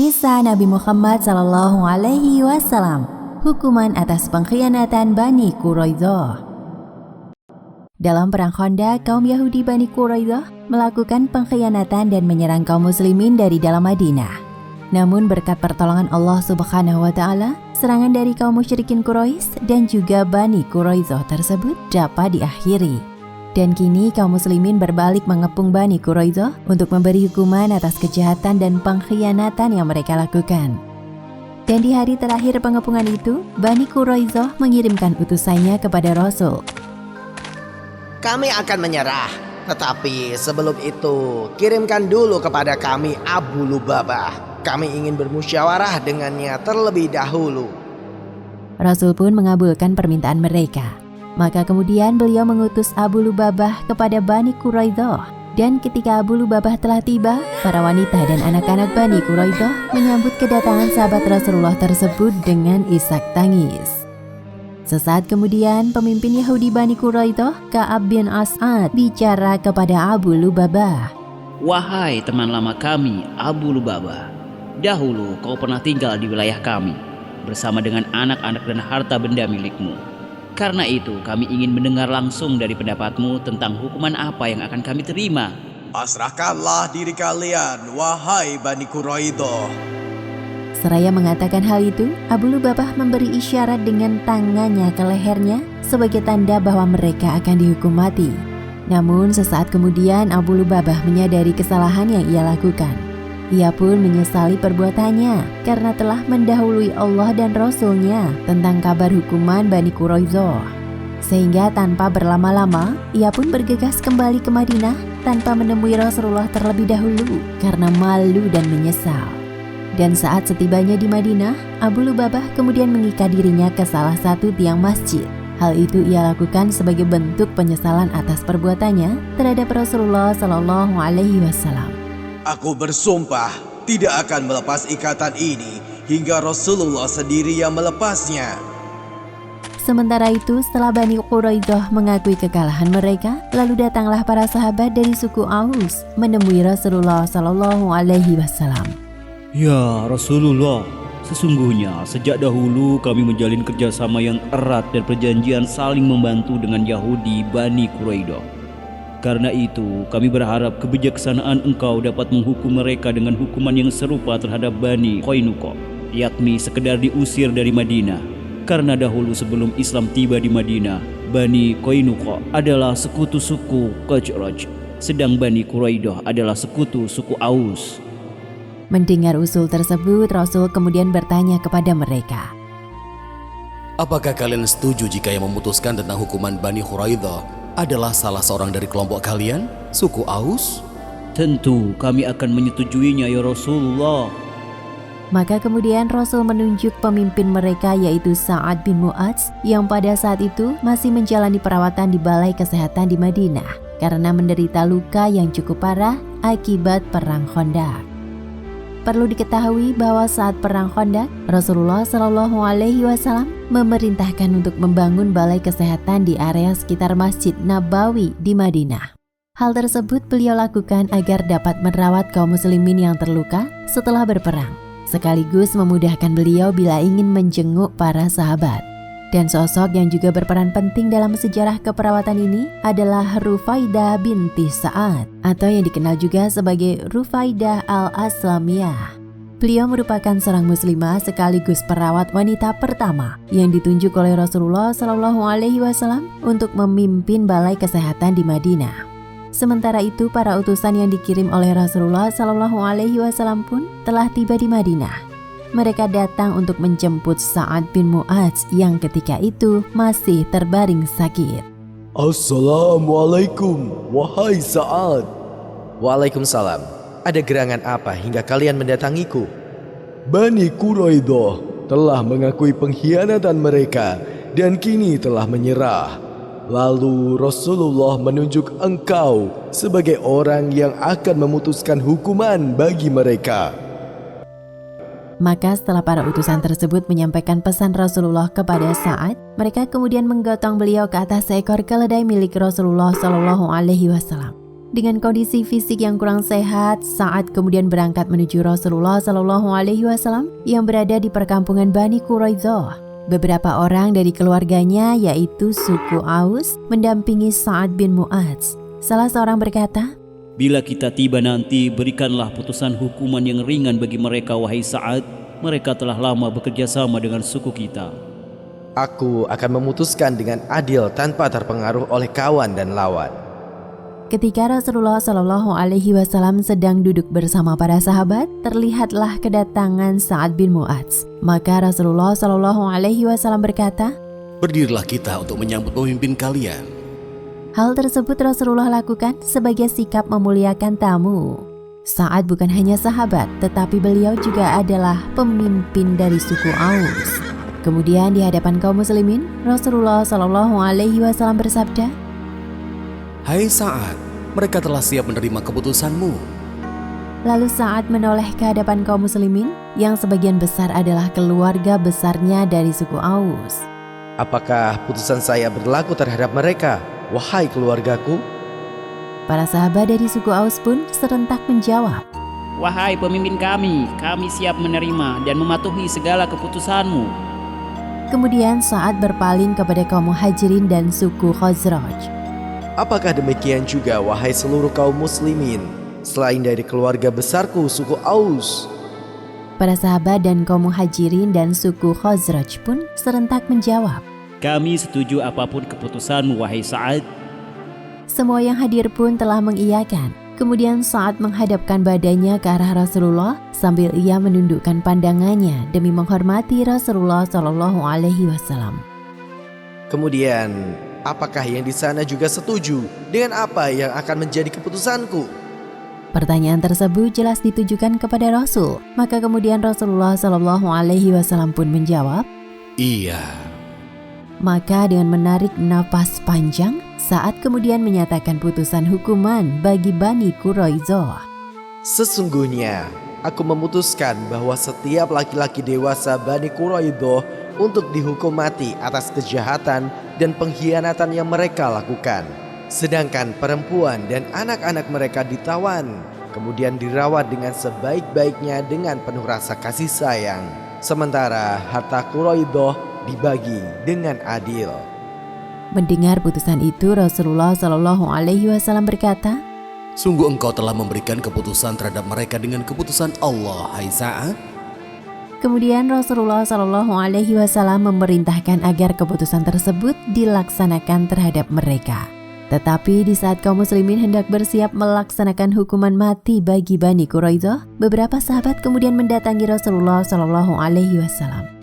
Kisah Nabi Muhammad SAW, hukuman atas pengkhianatan Bani Quraidah. Dalam perang Khandaq, kaum Yahudi Bani Quraidah melakukan pengkhianatan dan menyerang kaum muslimin dari dalam Madinah. Namun berkat pertolongan Allah Subhanahu wa taala, serangan dari kaum musyrikin Quraisy dan juga Bani Quraidah tersebut dapat diakhiri. Dan kini kaum muslimin berbalik mengepung Bani Quraidah untuk memberi hukuman atas kejahatan dan pengkhianatan yang mereka lakukan. Dan di hari terakhir pengepungan itu, Bani Quraidah mengirimkan utusannya kepada Rasul. Kami akan menyerah, tetapi sebelum itu kirimkan dulu kepada kami Abu Lubabah. Kami ingin bermusyawarah dengannya terlebih dahulu. Rasul pun mengabulkan permintaan mereka. Maka kemudian beliau mengutus Abu Lubabah kepada Bani Quraidah. Dan ketika Abu Lubabah telah tiba, para wanita dan anak-anak Bani Quraidah menyambut kedatangan sahabat Rasulullah tersebut dengan isak tangis. Sesaat kemudian, pemimpin Yahudi Bani Quraidah, Ka'ab bin As'ad, bicara kepada Abu Lubabah. Wahai teman lama kami, Abu Lubabah, dahulu kau pernah tinggal di wilayah kami, bersama dengan anak-anak dan harta benda milikmu. Karena itu kami ingin mendengar langsung dari pendapatmu tentang hukuman apa yang akan kami terima. Pasrahkanlah diri kalian, wahai Bani Quraidah. Seraya mengatakan hal itu, Abu Lubabah memberi isyarat dengan tangannya ke lehernya sebagai tanda bahwa mereka akan dihukum mati. Namun sesaat kemudian Abu Lubabah menyadari kesalahan yang ia lakukan. Ia pun menyesali perbuatannya karena telah mendahului Allah dan Rasul-Nya tentang kabar hukuman Bani Quraidah. Sehingga tanpa berlama-lama, ia pun bergegas kembali ke Madinah tanpa menemui Rasulullah terlebih dahulu karena malu dan menyesal. Dan saat setibanya di Madinah, Abu Lubabah kemudian mengikat dirinya ke salah satu tiang masjid. Hal itu ia lakukan sebagai bentuk penyesalan atas perbuatannya terhadap Rasulullah SAW. Aku bersumpah tidak akan melepas ikatan ini hingga Rasulullah sendiri yang melepasnya. Sementara itu, setelah Bani Quraidah mengakui kekalahan mereka, lalu datanglah para sahabat dari suku Aus menemui Rasulullah SAW. Ya Rasulullah, sesungguhnya sejak dahulu kami menjalin kerjasama yang erat dan perjanjian saling membantu dengan Yahudi Bani Quraidah. Karena itu, kami berharap kebijaksanaan engkau dapat menghukum mereka dengan hukuman yang serupa terhadap Bani Qainuqa, yakni sekedar diusir dari Madinah. Karena dahulu sebelum Islam tiba di Madinah, Bani Qainuqa adalah sekutu suku Khazraj, sedang Bani Quraidah adalah sekutu suku Aus. Mendengar usul tersebut, Rasul kemudian bertanya kepada mereka. Apakah kalian setuju jika yang memutuskan tentang hukuman Bani Quraidah adalah salah seorang dari kelompok kalian, suku Aus? Tentu kami akan menyetujuinya ya Rasulullah. Maka kemudian Rasul menunjuk pemimpin mereka yaitu Sa'ad bin Mu'adz yang pada saat itu masih menjalani perawatan di balai kesehatan di Madinah karena menderita luka yang cukup parah akibat perang Khandaq. Perlu diketahui bahwa saat perang Khandaq, Rasulullah SAW memerintahkan untuk membangun balai kesehatan di area sekitar Masjid Nabawi di Madinah. Hal tersebut beliau lakukan agar dapat merawat kaum muslimin yang terluka setelah berperang, sekaligus memudahkan beliau bila ingin menjenguk para sahabat. Dan sosok yang juga berperan penting dalam sejarah keperawatan ini adalah Rufaidah binti Sa'ad atau yang dikenal juga sebagai Rufaidah al-Aslamiyah. Beliau merupakan seorang muslimah sekaligus perawat wanita pertama yang ditunjuk oleh Rasulullah SAW untuk memimpin balai kesehatan di Madinah. Sementara itu, para utusan yang dikirim oleh Rasulullah SAW pun telah tiba di Madinah. Mereka datang untuk menjemput Sa'ad bin Mu'adz yang ketika itu masih terbaring sakit. Assalamualaikum, wahai Sa'ad. Waalaikumsalam. Ada gerangan apa hingga kalian mendatangiku? Bani Quraidah telah mengakui pengkhianatan mereka dan kini telah menyerah. Lalu Rasulullah menunjuk engkau sebagai orang yang akan memutuskan hukuman bagi mereka. Maka setelah para utusan tersebut menyampaikan pesan Rasulullah kepada Sa'ad, mereka kemudian menggotong beliau ke atas seekor keledai milik Rasulullah SAW. Dengan kondisi fisik yang kurang sehat, Sa'ad kemudian berangkat menuju Rasulullah SAW yang berada di perkampungan Bani Quraidah. Beberapa orang dari keluarganya yaitu suku Aus mendampingi Sa'ad bin Mu'adz. Salah seorang berkata, Bila kita tiba nanti, berikanlah putusan hukuman yang ringan bagi mereka, wahai Sa'ad. Mereka telah lama bekerja sama dengan suku kita. Aku akan memutuskan dengan adil tanpa terpengaruh oleh kawan dan lawan. Ketika Rasulullah SAW sedang duduk bersama para sahabat, terlihatlah kedatangan Sa'ad bin Mu'adz. Maka Rasulullah SAW berkata, Berdirilah kita untuk menyambut pemimpin kalian. hal tersebut Rasulullah lakukan sebagai sikap memuliakan tamu. Sa'ad bukan hanya sahabat, tetapi beliau juga adalah pemimpin dari suku Aus. Kemudian di hadapan kaum muslimin, Rasulullah SAW bersabda, Hai Sa'ad, mereka telah siap menerima keputusanmu. Lalu Sa'ad menoleh ke hadapan kaum muslimin yang sebagian besar adalah keluarga besarnya dari suku Aus. Apakah putusan saya berlaku terhadap mereka, wahai keluargaku? Para sahabat dari suku Aus pun serentak menjawab, Wahai pemimpin kami siap menerima dan mematuhi segala keputusanmu. Kemudian Sa'ad berpaling kepada kaum Muhajirin dan suku Khazraj. Apakah demikian juga wahai seluruh kaum muslimin, selain dari keluarga besarku suku Aus? Para sahabat dan kaum Muhajirin dan suku Khazraj pun serentak menjawab. Kami setuju apapun keputusanmu, wahai Sa'ad. Semua yang hadir pun telah mengiyakan. Kemudian Sa'ad menghadapkan badannya ke arah Rasulullah sambil ia menundukkan pandangannya demi menghormati Rasulullah SAW. Kemudian, apakah yang di sana juga setuju dengan apa yang akan menjadi keputusanku? Pertanyaan tersebut jelas ditujukan kepada Rasul. Maka kemudian Rasulullah SAW pun menjawab, Iya. Maka dengan menarik nafas panjang, Sa'ad kemudian menyatakan putusan hukuman bagi Bani Quraidah. Sesungguhnya, aku memutuskan bahwa setiap laki-laki dewasa Bani Quraidah untuk dihukum mati atas kejahatan dan pengkhianatan yang mereka lakukan. Sedangkan perempuan dan anak-anak mereka ditawan, kemudian dirawat dengan sebaik-baiknya dengan penuh rasa kasih sayang. Sementara harta Quraidah dibagi dengan adil. Mendengar putusan itu, Rasulullah SAW berkata, Sungguh engkau telah memberikan keputusan terhadap mereka dengan keputusan Allah, hai Sa'ad. Kemudian Rasulullah SAW memerintahkan agar keputusan tersebut dilaksanakan terhadap mereka. Tetapi di saat kaum muslimin hendak bersiap melaksanakan hukuman mati bagi Bani Quraidah, beberapa sahabat kemudian mendatangi Rasulullah SAW.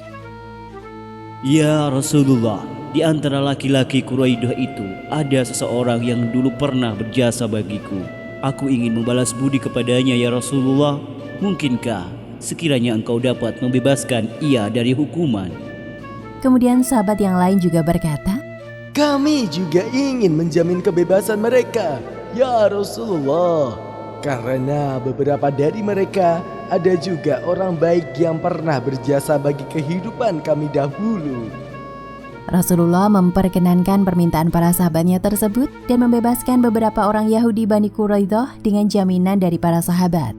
Ya Rasulullah, di antara laki-laki Quraidah itu ada seseorang yang dulu pernah berjasa bagiku. Aku ingin membalas budi kepadanya, ya Rasulullah. Mungkinkah sekiranya engkau dapat membebaskan ia dari hukuman? Kemudian sahabat yang lain juga berkata, Kami juga ingin menjamin kebebasan mereka, ya Rasulullah. Karena beberapa dari mereka ada juga orang baik yang pernah berjasa bagi kehidupan kami dahulu. Rasulullah memperkenankan permintaan para sahabatnya tersebut dan membebaskan beberapa orang Yahudi Bani Quraidah dengan jaminan dari para sahabat.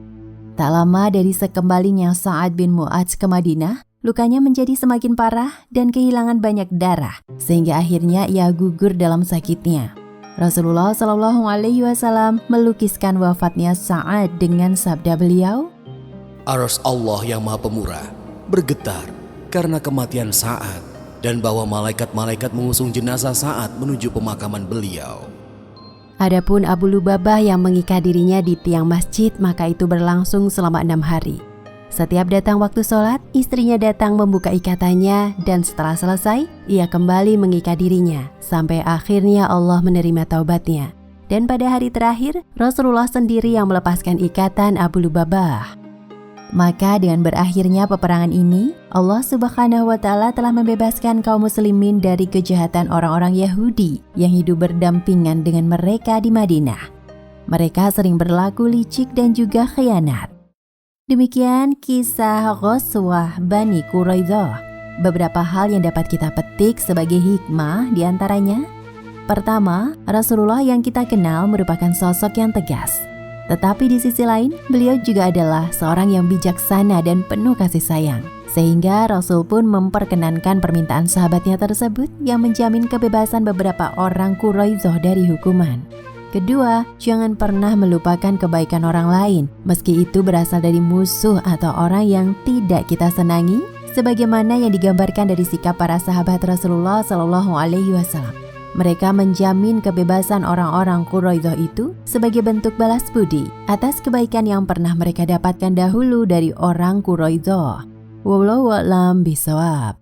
Tak lama dari sekembalinya Sa'ad bin Mu'adz ke Madinah, lukanya menjadi semakin parah dan kehilangan banyak darah, sehingga akhirnya ia gugur dalam sakitnya. Rasulullah SAW melukiskan wafatnya Sa'ad dengan sabda beliau, Arsy Allah yang Maha Pemurah bergetar karena kematian Sa'ad dan bahwa malaikat-malaikat mengusung jenazah Sa'ad menuju pemakaman beliau. Adapun Abu Lubabah yang mengikat dirinya di tiang masjid, maka itu berlangsung selama 6 hari. Setiap datang waktu sholat, istrinya datang membuka ikatannya dan setelah selesai, ia kembali mengikat dirinya sampai akhirnya Allah menerima taubatnya. Dan pada hari terakhir, Rasulullah sendiri yang melepaskan ikatan Abu Lubabah. Maka dengan berakhirnya peperangan ini, Allah Subhanahu wa Ta'ala telah membebaskan kaum muslimin dari kejahatan orang-orang Yahudi yang hidup berdampingan dengan mereka di Madinah. Mereka sering berlaku licik dan juga khianat. Demikian kisah Ghazwah Bani Quraidah. Beberapa hal yang dapat kita petik sebagai hikmah diantaranya, Pertama, Rasulullah yang kita kenal merupakan sosok yang tegas. Tetapi di sisi lain, beliau juga adalah seorang yang bijaksana dan penuh kasih sayang. Sehingga Rasul pun memperkenankan permintaan sahabatnya tersebut yang menjamin kebebasan beberapa orang Quraidah dari hukuman. Kedua, jangan pernah melupakan kebaikan orang lain, meski itu berasal dari musuh atau orang yang tidak kita senangi, sebagaimana yang digambarkan dari sikap para sahabat Rasulullah SAW. Mereka menjamin kebebasan orang-orang Quraidah itu sebagai bentuk balas budi atas kebaikan yang pernah mereka dapatkan dahulu dari orang Quraidah. Wallahu a'lam bishawab.